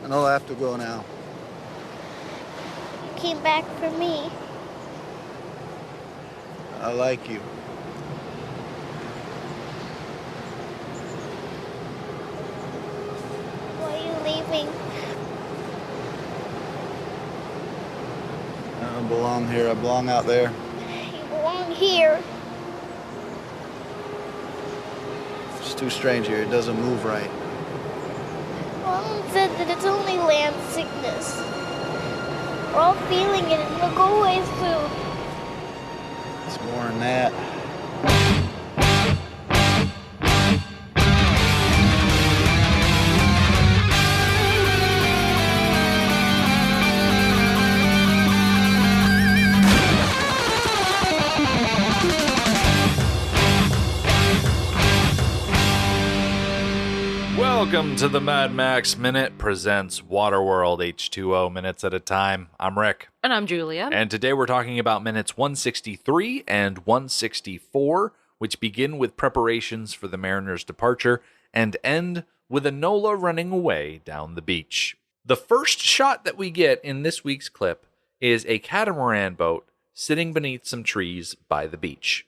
Enola, I have to go now. You came back for me. I like you. Why are you leaving? I don't belong here. I belong out there. You belong here. It's too strange here. It doesn't move right. Mom said that it's only land sickness. We're all feeling it and it'll go away soon. It's more than that. Welcome to the Mad Max Minute presents Waterworld H2O minutes at a time. I'm Rick. And I'm Julia. And today we're talking about minutes 163 and 164, which begin with preparations for the mariner's departure and end with Enola running away down the beach. The first shot that we get in this week's clip is a catamaran boat sitting beneath some trees by the beach.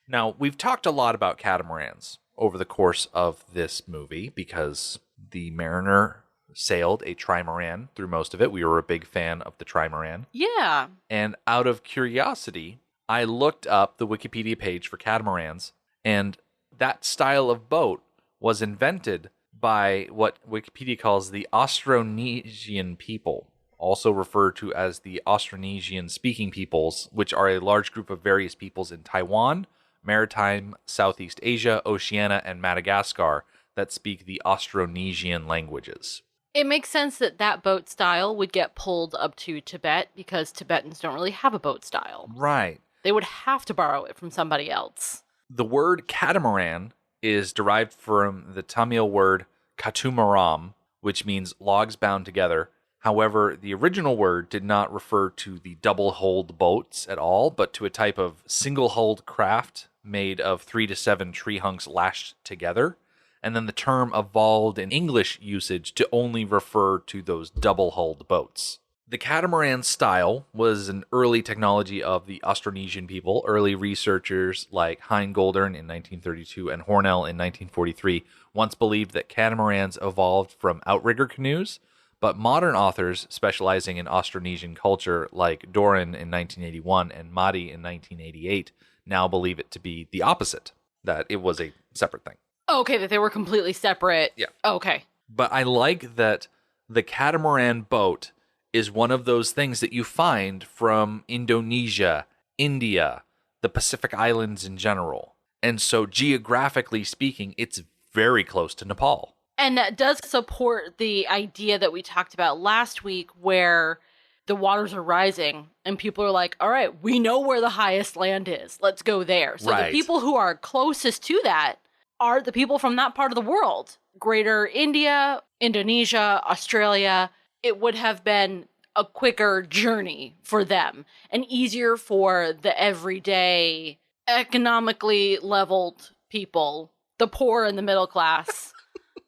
Now, we've talked a lot about catamarans over the course of this movie because the mariner sailed a trimaran through most of it. We were a big fan of the trimaran. Yeah. And out of curiosity, I looked up the Wikipedia page for catamarans, and that style of boat was invented by what Wikipedia calls the Austronesian people, also referred to as the Austronesian-speaking peoples, which are a large group of various peoples in Taiwan, Maritime, Southeast Asia, Oceania, and Madagascar that speak the Austronesian languages. It makes sense that that boat style would get pulled up to Tibet because Tibetans don't really have a boat style. Right. They would have to borrow it from somebody else. The word catamaran is derived from the Tamil word katamaram, which means logs bound together. However, the original word did not refer to the double-hulled boats at all, but to a type of single-hulled craft made of 3 to 7 tree hunks lashed together. And then the term evolved in English usage to only refer to those double-hulled boats. The catamaran style was an early technology of the Austronesian people. Early researchers like Heingoldern in 1932 and Hornell in 1943 once believed that catamarans evolved from outrigger canoes, but modern authors specializing in Austronesian culture like Doran in 1981 and Mahdi in 1988 now believe it to be the opposite, that it was a separate thing. Okay, that they were completely separate. Yeah. Okay. But I like that the catamaran boat is one of those things that you find from Indonesia, India, the Pacific Islands in general. And so geographically speaking, it's very close to Nepal. And that does support the idea that we talked about last week where the waters are rising and people are like, all right, we know where the highest land is. Let's go there. So Right. The people who are closest to that are the people from that part of the world. Greater India, Indonesia, Australia. It would have been a quicker journey for them and easier for the everyday, economically leveled people, the poor and the middle class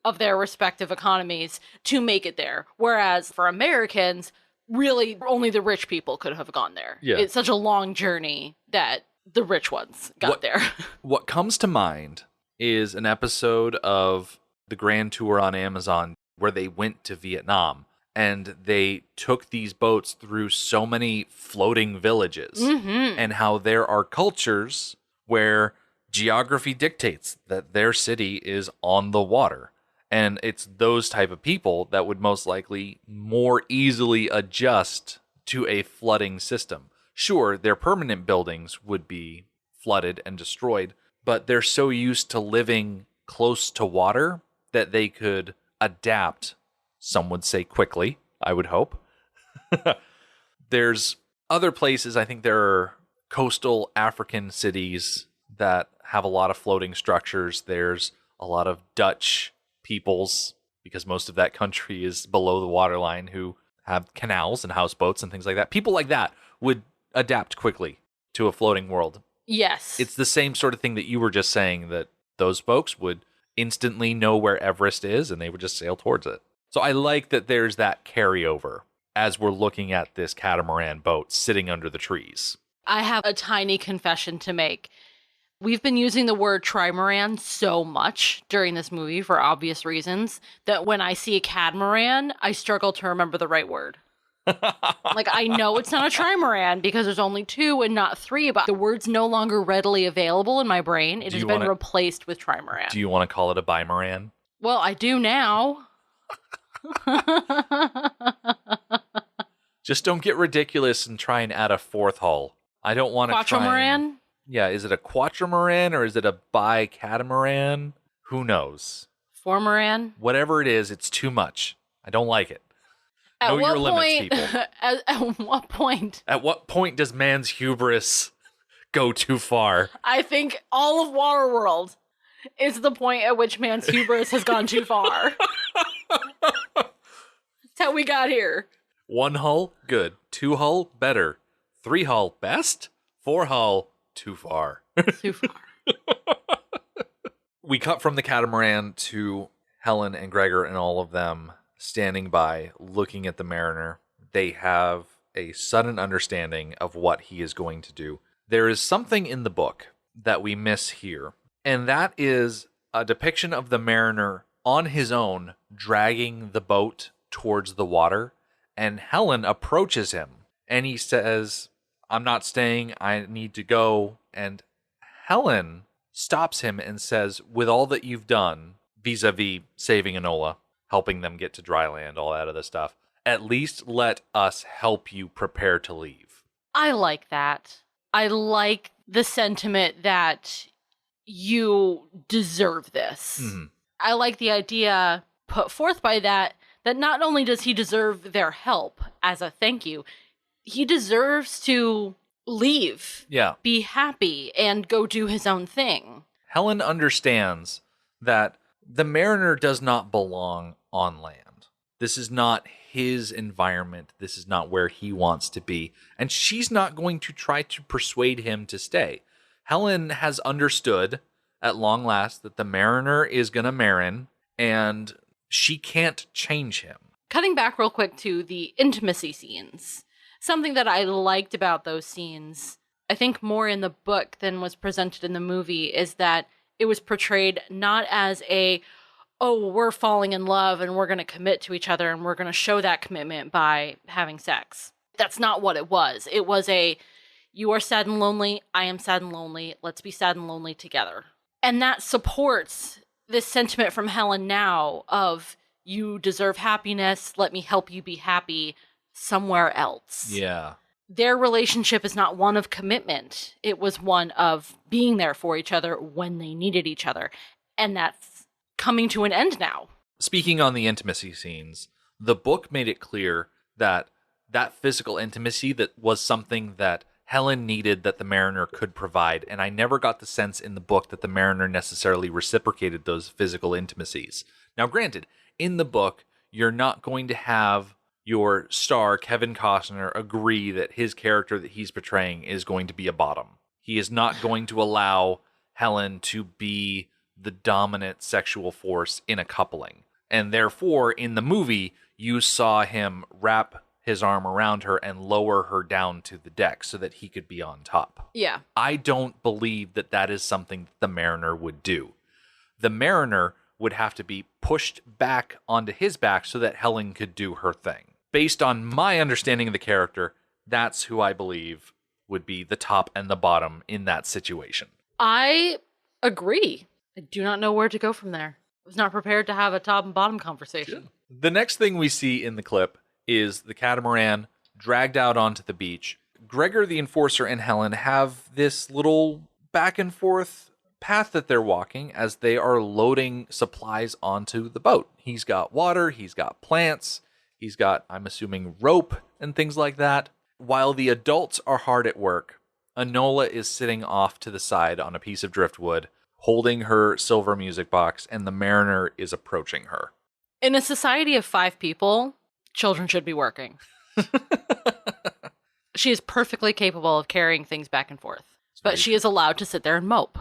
of their respective economies to make it there. Whereas for Americans, really only the rich people could have gone there. Yeah. It's such a long journey that the rich ones got there. What comes to mind is an episode of the Grand Tour on Amazon where they went to Vietnam and they took these boats through so many floating villages and how there are cultures where geography dictates that their city is on the water. And it's those type of people that would most likely more easily adjust to a flooding system. Sure, their permanent buildings would be flooded and destroyed, but they're so used to living close to water that they could adapt, some would say quickly, I would hope. There's other places, I think there are coastal African cities that have a lot of floating structures. There's a lot of Dutch peoples, because most of that country is below the waterline, who have canals and houseboats and things like that. People like that would adapt quickly to a floating world. Yes. It's the same sort of thing that you were just saying, that those folks would instantly know where Everest is and they would just sail towards it. So I like that there's that carryover as we're looking at this catamaran boat sitting under the trees. I have a tiny confession to make. We've been using the word trimaran so much during this movie for obvious reasons that when I see a catamaran, I struggle to remember the right word. Like, I know it's not a trimaran because there's only 2 and not 3, but the word's no longer readily available in my brain. It has been replaced with trimaran. Do you want to call it a bimaran? Well, I do now. Just don't get ridiculous and try and add a 4th hull. I don't want to try. Quatramaran? Yeah, is it a quatramaran or is it a bi-catamaran? Who knows? Formaran? Whatever it is, it's too much. I don't like it. Know your limits, people. At what point? At what point does man's hubris go too far? I think all of Waterworld is the point at which man's hubris has gone too far. That's how we got here. 1 hull, good. 2 hull, better. 3 hull, best. 4 hull, too far. Too far. We cut from the catamaran to Helen and Gregor and all of them standing by, looking at the mariner. They have a sudden understanding of what he is going to do. There is something in the book that we miss here, and that is a depiction of the mariner on his own dragging the boat towards the water, and Helen approaches him, and he says, "I'm not staying, I need to go," and Helen stops him and says, "With all that you've done, vis-a-vis saving Enola, helping them get to dry land, all that other stuff, at least let us help you prepare to leave." I like that. I like the sentiment that you deserve this. Mm-hmm. I like the idea put forth by that not only does he deserve their help as a thank you, he deserves to leave, be happy, and go do his own thing. Helen understands that the mariner does not belong on land. This is not his environment. This is not where he wants to be. And she's not going to try to persuade him to stay. Helen has understood at long last that the mariner is going to marin, and she can't change him. Cutting back real quick to the intimacy scenes. Something that I liked about those scenes, I think more in the book than was presented in the movie, is that it was portrayed not as we're falling in love and we're going to commit to each other and we're going to show that commitment by having sex. That's not what it was. It was you are sad and lonely, I am sad and lonely, let's be sad and lonely together. And that supports this sentiment from Helen now of, you deserve happiness, let me help you be happy somewhere else. Yeah. Their relationship is not one of commitment. It was one of being there for each other when they needed each other. And that's coming to an end now. Speaking on the intimacy scenes, the book made it clear that physical intimacy that was something that Helen needed that the mariner could provide, and I never got the sense in the book that the mariner necessarily reciprocated those physical intimacies. Now, granted, in the book, you're not going to have your star, Kevin Costner, agree that his character that he's portraying is going to be a bottom. He is not going to allow Helen to be the dominant sexual force in a coupling. And therefore, in the movie, you saw him wrap his arm around her and lower her down to the deck so that he could be on top. Yeah. I don't believe that that is something that the mariner would do. The mariner would have to be pushed back onto his back so that Helen could do her thing. Based on my understanding of the character, that's who I believe would be the top and the bottom in that situation. I agree. I do not know where to go from there. I was not prepared to have a top and bottom conversation. The next thing we see in the clip is the catamaran dragged out onto the beach. Gregor the Enforcer and Helen have this little back and forth path that they're walking as they are loading supplies onto the boat. He's got water, he's got plants, he's got, I'm assuming, rope and things like that. While the adults are hard at work, Enola is sitting off to the side on a piece of driftwood, holding her silver music box, and the mariner is approaching her. In a society of 5 people, children should be working. She is perfectly capable of carrying things back and forth, but she is allowed to sit there and mope.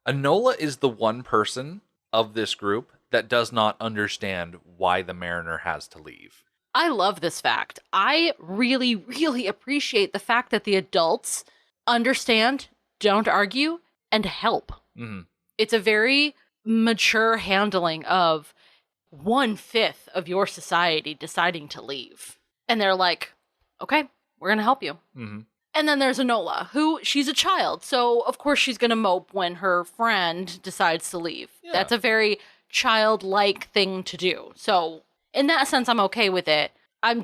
Enola is the one person of this group that does not understand why the mariner has to leave. I love this fact. I really, really appreciate the fact that the adults understand, don't argue, and help. Mm-hmm. It's a very mature handling of 1/5 of your society deciding to leave. And they're like, okay, we're going to help you. Mm-hmm. And then there's Enola, who she's a child. So, of course, she's going to mope when her friend decides to leave. Yeah. That's a very childlike thing to do. So, in that sense, I'm okay with it. I'm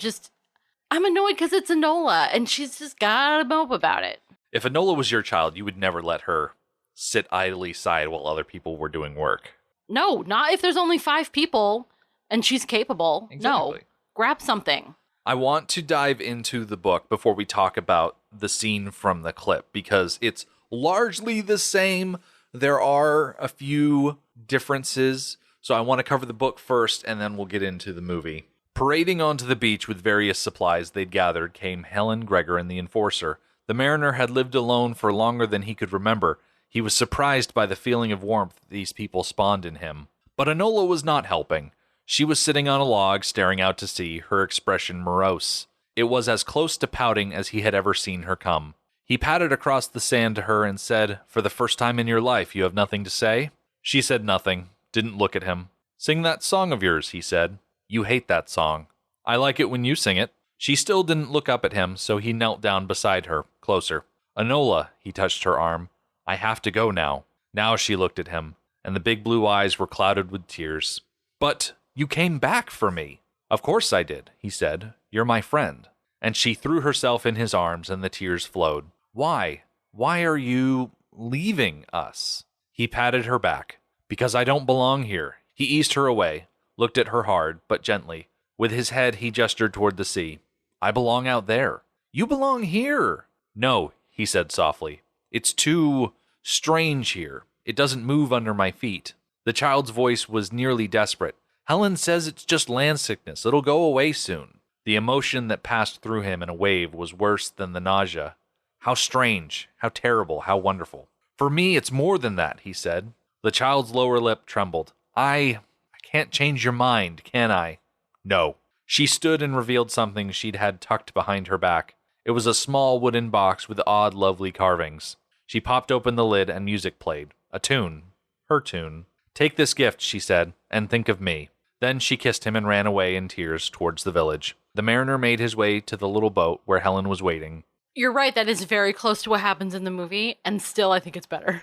annoyed because it's Enola, and she's just got to mope about it. If Enola was your child, you would never let her sit idly side while other people were doing work. No, not if there's only 5 people and she's capable. Exactly. No, grab something. I want to dive into the book before we talk about the scene from the clip, because it's largely the same. There are a few differences, so I want to cover the book first, and then we'll get into the movie. Parading onto the beach with various supplies they'd gathered came Helen, Gregor, and the Enforcer. The mariner had lived alone for longer than he could remember. He was surprised by the feeling of warmth these people spawned in him. But Enola was not helping. She was sitting on a log, staring out to sea, her expression morose. It was as close to pouting as he had ever seen her come. He patted across the sand to her and said, "For the first time in your life, you have nothing to say?" She said nothing, didn't look at him. "Sing that song of yours," he said. "You hate that song. I like it when you sing it." She still didn't look up at him, so he knelt down beside her, closer. "Enola," he touched her arm. "I have to go now." Now she looked at him, and the big blue eyes were clouded with tears. "But you came back for me." "Of course I did," he said. "You're my friend." And she threw herself in his arms, and the tears flowed. "Why? Why are you leaving us?" He patted her back. "Because I don't belong here." He eased her away, looked at her hard, but gently. With his head, he gestured toward the sea. "I belong out there." "You belong here." "No," he said softly. "It's too strange here. It doesn't move under my feet." The child's voice was nearly desperate. "Helen says it's just land sickness. It'll go away soon." The emotion that passed through him in a wave was worse than the nausea. How strange, how terrible, how wonderful. "For me, it's more than that," he said. The child's lower lip trembled. I can't change your mind, can I?" "No." She stood and revealed something she'd had tucked behind her back. It was a small wooden box with odd, lovely carvings. She popped open the lid and music played. A tune. Her tune. "Take this gift," she said, "and think of me." Then she kissed him and ran away in tears towards the village. The mariner made his way to the little boat where Helen was waiting. You're right, that is very close to what happens in the movie, and still I think it's better.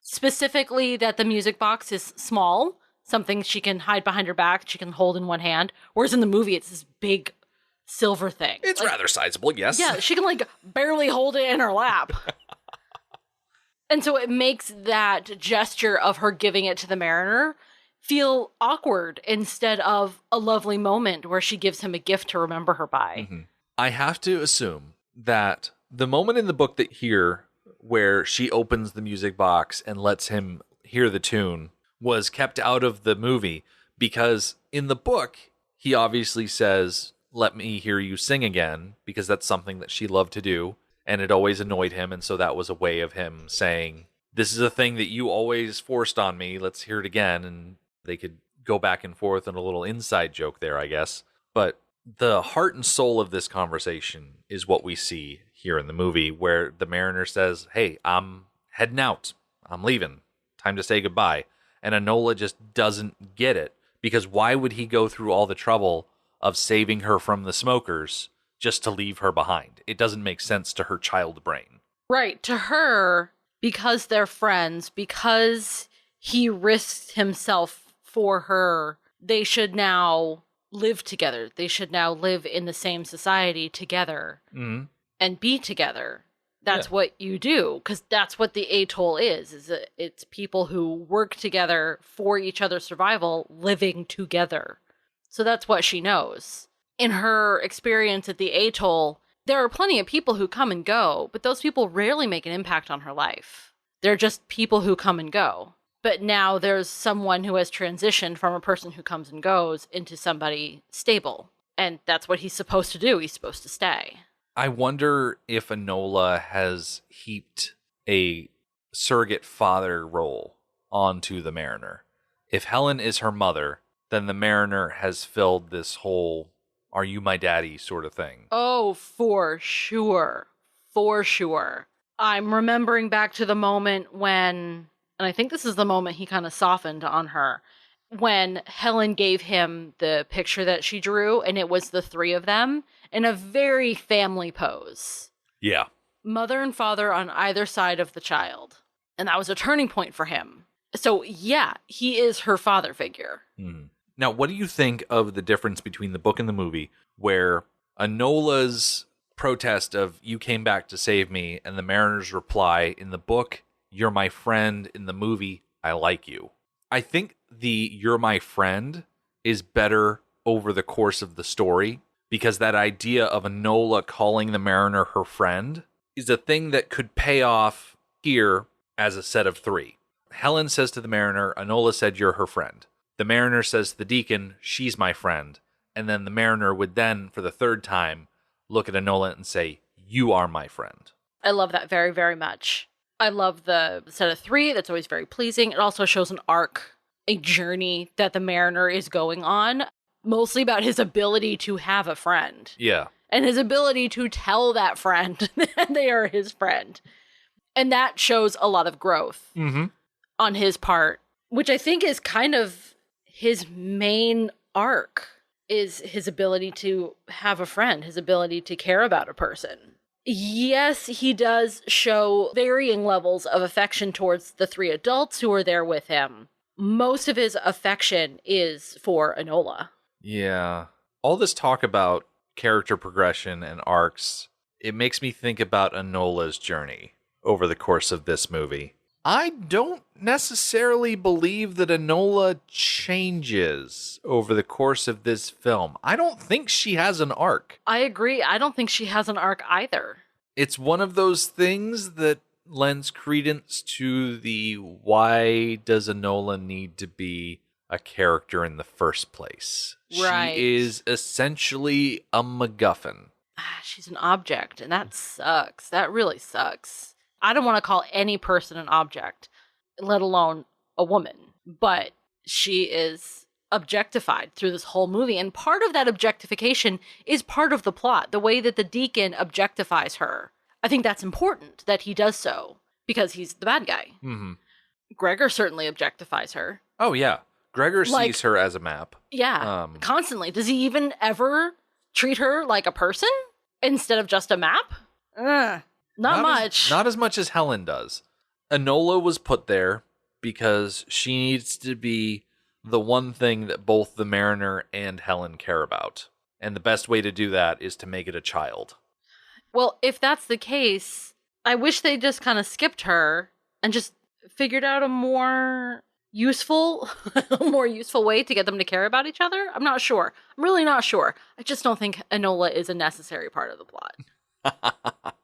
Specifically that the music box is small, something she can hide behind her back, she can hold in one hand, whereas in the movie it's this big silver thing. It's rather sizable, yes. Yeah, she can barely hold it in her lap. And so it makes that gesture of her giving it to the mariner feel awkward instead of a lovely moment where she gives him a gift to remember her by. Mm-hmm. I have to assume that the moment in the book where she opens the music box and lets him hear the tune was kept out of the movie, because in the book, he obviously says, "Let me hear you sing again," because that's something that she loved to do, and it always annoyed him, and so that was a way of him saying, "This is a thing that you always forced on me, let's hear it again," and they could go back and forth in a little inside joke there, I guess. But the heart and soul of this conversation is what we see here in the movie, where the mariner says, "Hey, I'm heading out. I'm leaving. Time to say goodbye." And Enola just doesn't get it, because why would he go through all the trouble of saving her from the smokers just to leave her behind? It doesn't make sense to her child brain. Right. To her, because they're friends, because he risked himself for her, they should now live together. They should now live in the same society together and be together. That's what you do, because that's what the atoll is that it's people who work together for each other's survival, living together. So that's what she knows. In her experience at the atoll, there are plenty of people who come and go, but those people rarely make an impact on her life. They're just people who come and go. But now there's someone who has transitioned from a person who comes and goes into somebody stable. And that's what he's supposed to do. He's supposed to stay. I wonder if Enola has heaped a surrogate father role onto the Mariner. If Helen is her mother, then the Mariner has filled this whole "are you my daddy" sort of thing. Oh, for sure. For sure. I'm remembering back to the moment when, and I think this is the moment he kind of softened on her, when Helen gave him the picture that she drew, and it was the three of them in a very family pose. Yeah. Mother and father on either side of the child. And that was a turning point for him. So, yeah, he is her father figure. Now, what do you think of the difference between the book and the movie, where Enola's protest of "you came back to save me," and the Mariner's reply in the book, "you're my friend," in the movie, "I like you"? I think the "you're my friend" is better over the course of the story, because that idea of Enola calling the Mariner her friend is a thing that could pay off here as a set of three. Helen says to the Mariner, Enola said you're her friend. The Mariner says to the Deacon, she's my friend. And then the Mariner would then, for the third time, look at Enola and say, you are my friend. I love that very, very much. I love the set of three. That's always very pleasing. It also shows an arc, a journey that the Mariner is going on, mostly about his ability to have a friend. Yeah. And his ability to tell that friend that they are his friend. And that shows a lot of growth on his part, which I think is kind of his main arc, is his ability to have a friend, his ability to care about a person. Yes, he does show varying levels of affection towards the three adults who are there with him. Most of his affection is for Enola. Yeah. All this talk about character progression and arcs, it makes me think about Enola's journey over the course of this movie. I don't necessarily believe that Enola changes over the course of this film. I don't think she has an arc. I agree. I don't think she has an arc either. It's one of those things that lends credence to the why does Enola need to be a character in the first place? Right. She is essentially a MacGuffin. She's an object, and that sucks. That really sucks. I don't want to call any person an object, let alone a woman, but she is objectified through this whole movie, and part of that objectification is part of the plot, the way that the Deacon objectifies her. I think that's important that he does so, because he's the bad guy. Mm-hmm. Gregor certainly objectifies her. Oh, yeah. Gregor sees her as a map. Yeah, constantly. Does he even ever treat her like a person instead of just a map? Not much. Not as much as Helen does. Enola was put there because she needs to be the one thing that both the Mariner and Helen care about. And the best way to do that is to make it a child. Well, if that's the case, I wish they just kind of skipped her and just figured out a more useful way to get them to care about each other. I'm not sure. I'm really not sure. I just don't think Enola is a necessary part of the plot.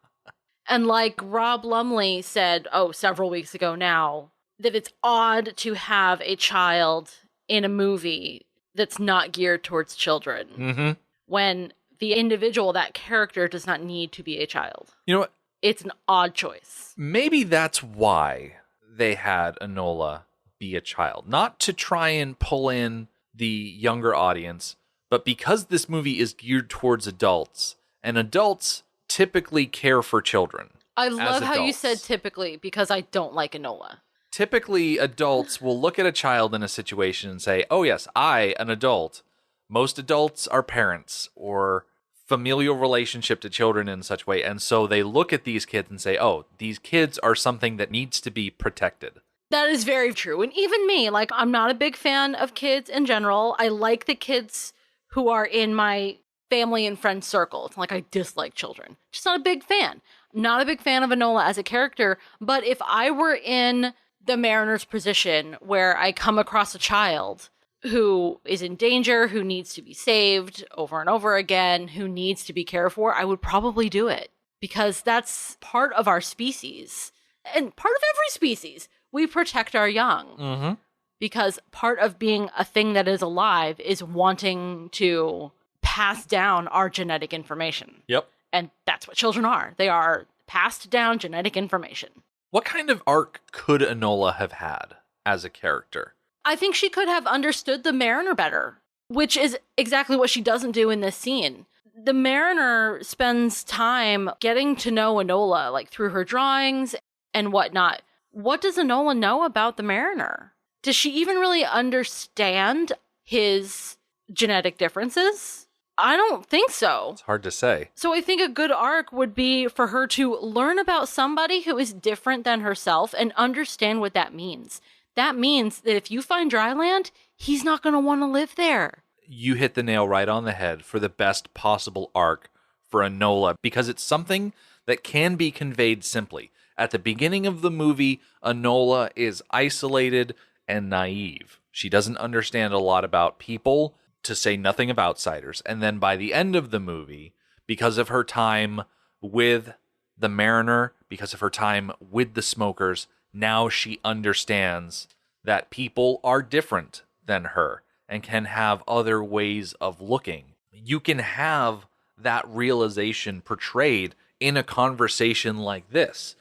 And like Rob Lumley said, several weeks ago now, that it's odd to have a child in a movie that's not geared towards children. When the individual, that character, does not need to be a child. You know what? It's an odd choice. Maybe that's why they had Enola be a child. Not to try and pull in the younger audience, but because this movie is geared towards adults, and adults typically care for children. I love how you said typically, because I don't like Enola. Typically, adults will look at a child in a situation and say, oh yes, I, an adult. Most adults are parents or familial relationship to children in such way. And so they look at these kids and say, oh, these kids are something that needs to be protected. That is very true. And even me, like, I'm not a big fan of kids in general. I like the kids who are in my family and friend circle. It's like I dislike children. Just not a big fan. Not a big fan of Enola as a character. But if I were in the Mariner's position where I come across a child who is in danger, who needs to be saved over and over again, who needs to be cared for, I would probably do it. Because that's part of our species. And part of every species. We protect our young. Because part of being a thing that is alive is wanting to pass down our genetic information. Yep. And that's what children are. They are passed down genetic information. What kind of arc could Enola have had? as a character. I think she could have understood the Mariner better, which is exactly what she doesn't do in this scene. The Mariner spends time getting to know Enola, like through her drawings and whatnot. What does Enola know about the Mariner? Does she even really understand his genetic differences? I don't think so. It's hard to say. So I think a good arc would be for her to learn about somebody who is different than herself and understand what that means. That means that if you find dry land, he's not going to want to live there. You hit the nail right on the head for the best possible arc for Enola, because it's something that can be conveyed simply. At the beginning of the movie, Enola is isolated and naive. She doesn't understand a lot about people, to say nothing of outsiders. And then by the end of the movie, because of her time with the Mariner, because of her time with the Smokers, now she understands that people are different than her and can have other ways of looking. You can have that realization portrayed in a conversation like this,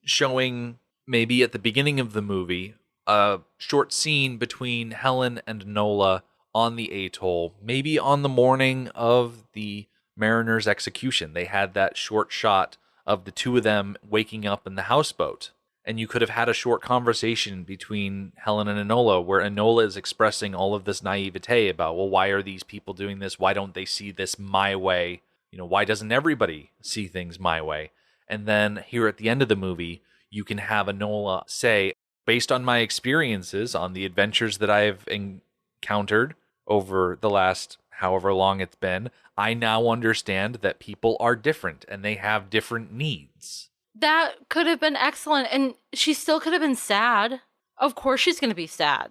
showing maybe at the beginning of the movie a short scene between Helen and Enola on the atoll, maybe on the morning of the Mariner's execution. They had that short shot of the two of them waking up in the houseboat. And you could have had a short conversation between Helen and Enola where Enola is expressing all of this naivete about, well, why are these people doing this? Why don't they see this my way? You know, why doesn't everybody see things my way? And then here at the end of the movie, you can have Enola say, based on my experiences, on the adventures that I've encountered over the last however long it's been, I now understand that people are different and they have different needs. That could have been excellent. And she still could have been sad. Of course she's going to be sad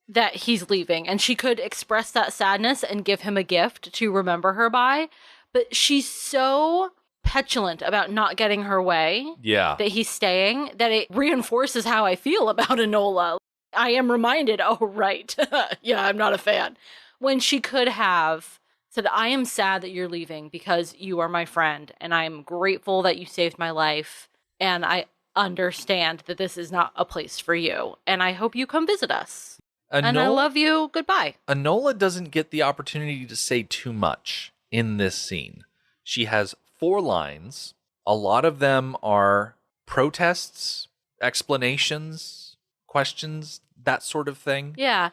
that he's leaving. And she could express that sadness and give him a gift to remember her by. But she's so petulant about not getting her way that he's staying, that it reinforces how I feel about Enola. I am reminded, oh, right. Yeah, I'm not a fan. When she could have said, I am sad that you're leaving because you are my friend, and I'm grateful that you saved my life, and I understand that this is not a place for you, and I hope you come visit us. And I love you. Goodbye. Enola doesn't get the opportunity to say too much in this scene. She has 4 lines. A lot of them are protests, explanations, questions, that sort of thing. Yeah.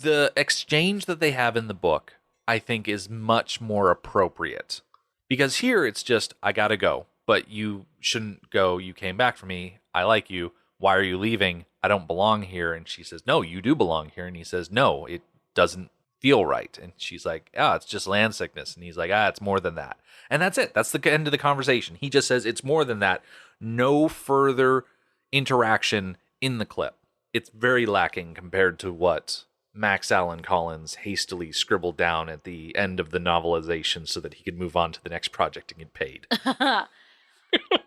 The exchange that they have in the book, I think, is much more appropriate. Because here it's just, I gotta go, but you shouldn't go. You came back for me. I like you. Why are you leaving? I don't belong here. And she says, no, you do belong here. And he says, no, it doesn't feel right. And she's like, it's just land sickness. And he's like, it's more than that. And that's it. That's the end of the conversation. He just says it's more than that. No further interaction in the clip. It's very lacking compared to what Max Allan Collins hastily scribbled down at the end of the novelization so that he could move on to the next project and get paid.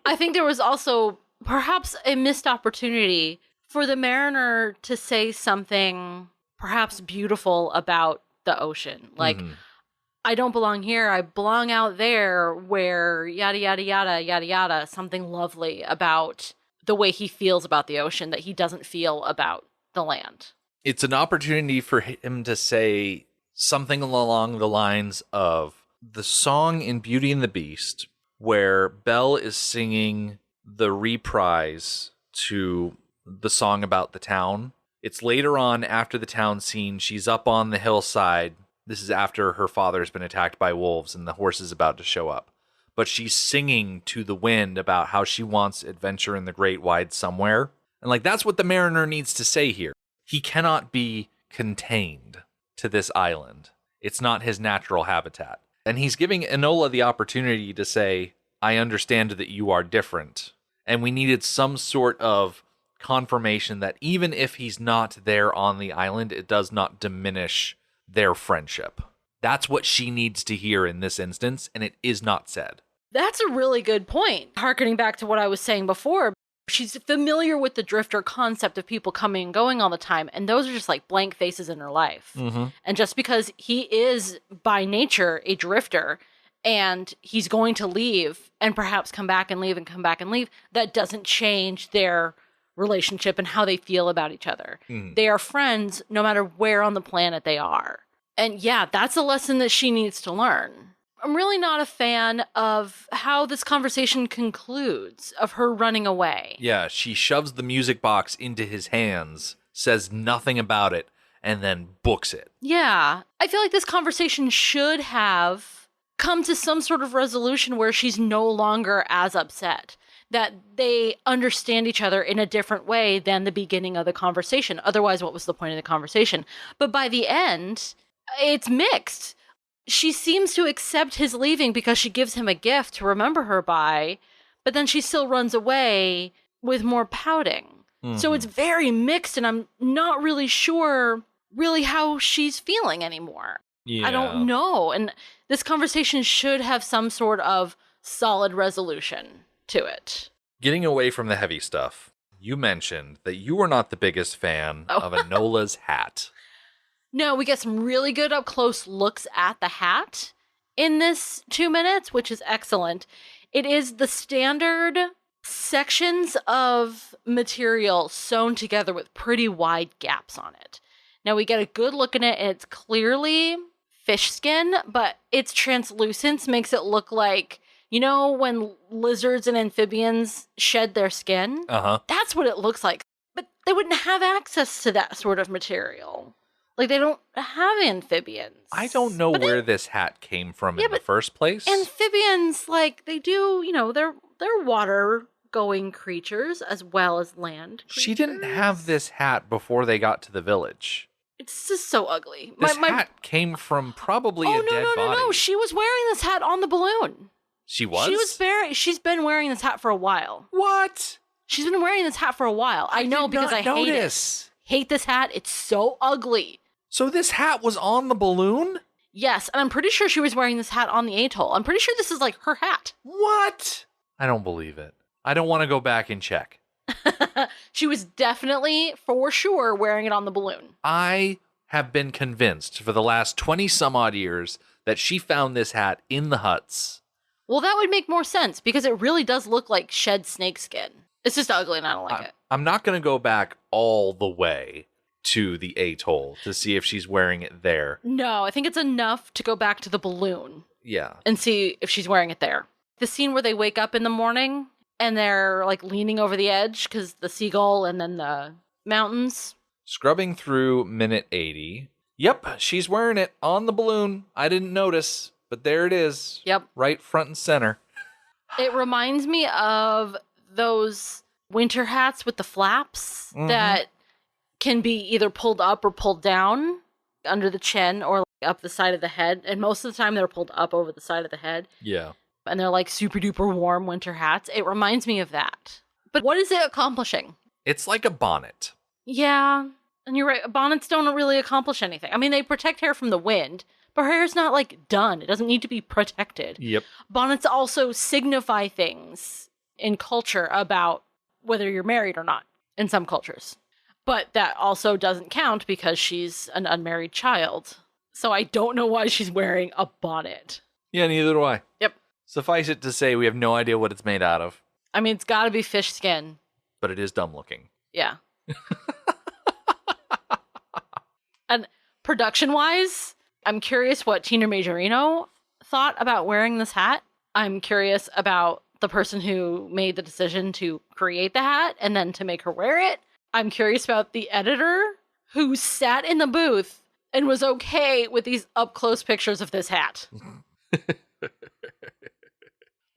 I think there was also perhaps a missed opportunity for the Mariner to say something perhaps beautiful about the ocean. Like, I don't belong here. I belong out there where yada, yada, yada, yada, yada. Something lovely about the way he feels about the ocean that he doesn't feel about the land. It's an opportunity for him to say something along the lines of the song in Beauty and the Beast, where Belle is singing the reprise to the song about the town. It's later on after the town scene. She's up on the hillside. This is after her father's been attacked by wolves and the horse is about to show up. But she's singing to the wind about how she wants adventure in the great wide somewhere. And like, that's what the Mariner needs to say here. He cannot be contained to this island. It's not his natural habitat. And he's giving Enola the opportunity to say, I understand that you are different. And we needed some sort of confirmation that even if he's not there on the island, it does not diminish their friendship. That's what she needs to hear in this instance, and it is not said. That's a really good point. Harkening back to what I was saying before, she's familiar with the drifter concept of people coming and going all the time, and those are just like blank faces in her life. And just because he is by nature a drifter, and he's going to leave and perhaps come back and leave and come back and leave, that doesn't change their relationship and how they feel about each other. They are friends no matter where on the planet they are. And yeah, that's a lesson that she needs to learn. I'm really not a fan of how this conversation concludes, of her running away. Yeah, she shoves the music box into his hands, says nothing about it, and then books it. Yeah, I feel like this conversation should have come to some sort of resolution where she's no longer as upset, that they understand each other in a different way than the beginning of the conversation. Otherwise, what was the point of the conversation? But by the end, it's mixed. She seems to accept his leaving because she gives him a gift to remember her by, but then she still runs away with more pouting. So it's very mixed, and I'm not really sure really how she's feeling anymore. Yeah. I don't know. And this conversation should have some sort of solid resolution to it. Getting away from the heavy stuff, you mentioned that you were not the biggest fan of Enola's hat. No, we get some really good up-close looks at the hat in this 2 minutes, which is excellent. It is the standard sections of material sewn together with pretty wide gaps on it. Now, we get a good look at it, and it's clearly fish skin, but its translucence makes it look like, you know, when lizards and amphibians shed their skin? That's what it looks like. But they wouldn't have access to that sort of material. Like, they don't have amphibians. I don't know where this hat came from in the first place. Amphibians, like, they do, you know, they're water-going creatures as well as land creatures. She didn't have this hat before they got to the village. It's just so ugly. This hat came from probably a dead body. No. She was wearing this hat on the balloon. She was? She's been wearing this hat for a while. What? She's been wearing this hat for a while. I know because I hate it. Hate this hat. It's so ugly. So this hat was on the balloon? Yes, and I'm pretty sure she was wearing this hat on the atoll. I'm pretty sure this is like her hat. What? I don't believe it. I don't want to go back and check. She was definitely, for sure, wearing it on the balloon. I have been convinced for the last 20 some odd years that she found this hat in the huts. Well, that would make more sense because it really does look like shed snakeskin. It's just ugly and I don't like it. I'm not going to go back all the way to the atoll to see if she's wearing it there. No, I think it's enough to go back to the balloon. Yeah. And see if she's wearing it there. The scene where they wake up in the morning and they're like leaning over the edge because the seagull and then the mountains. Scrubbing through minute 80. Yep, she's wearing it on the balloon. I didn't notice, but there it is. Yep. Right front and center. It reminds me of those winter hats with the flaps that can be either pulled up or pulled down under the chin or like up the side of the head. And most of the time they're pulled up over the side of the head. Yeah. And they're like super duper warm winter hats. It reminds me of that. But what is it accomplishing? It's like a bonnet. Yeah. And you're right. Bonnets don't really accomplish anything. I mean, they protect hair from the wind, but her hair's not like done. It doesn't need to be protected. Yep. Bonnets also signify things in culture about whether you're married or not in some cultures. But that also doesn't count because she's an unmarried child. So I don't know why she's wearing a bonnet. Yeah, neither do I. Yep. Suffice it to say, we have no idea what it's made out of. I mean, it's got to be fish skin. But it is dumb looking. Yeah. And production-wise, I'm curious what Tina Majorino thought about wearing this hat. I'm curious about the person who made the decision to create the hat and then to make her wear it. I'm curious about the editor who sat in the booth and was okay with these up-close pictures of this hat.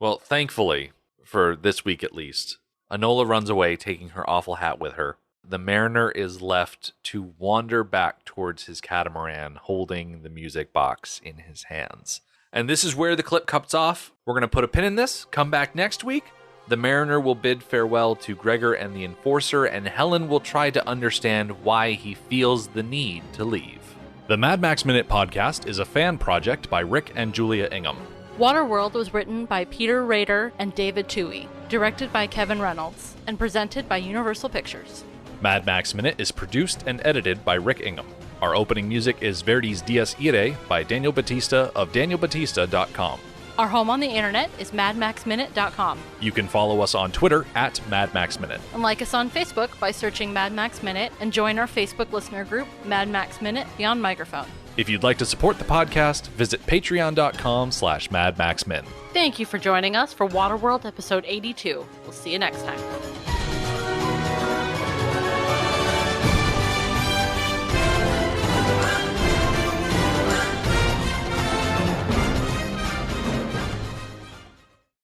Well, thankfully, for this week at least, Enola runs away, taking her awful hat with her. The mariner is left to wander back towards his catamaran, holding the music box in his hands. And this is where the clip cuts off. We're going to put a pin in this, come back next week. The mariner will bid farewell to Gregor and the enforcer, and Helen will try to understand why he feels the need to leave. The Mad Max Minute podcast is a fan project by Rick and Julia Ingham. Waterworld was written by Peter Rader and David Toohey, directed by Kevin Reynolds, and presented by Universal Pictures. Mad Max Minute is produced and edited by Rick Ingham. Our opening music is Verdi's Dies Irae by Daniel Batista of danielbatista.com. Our home on the internet is madmaxminute.com. You can follow us on Twitter at MadMaxMinute. And like us on Facebook by searching Mad Max Minute and join our Facebook listener group, Mad Max Minute Beyond Microphone. If you'd like to support the podcast, visit patreon.com/MadMaxMin. Thank you for joining us for Waterworld episode 82. We'll see you next time.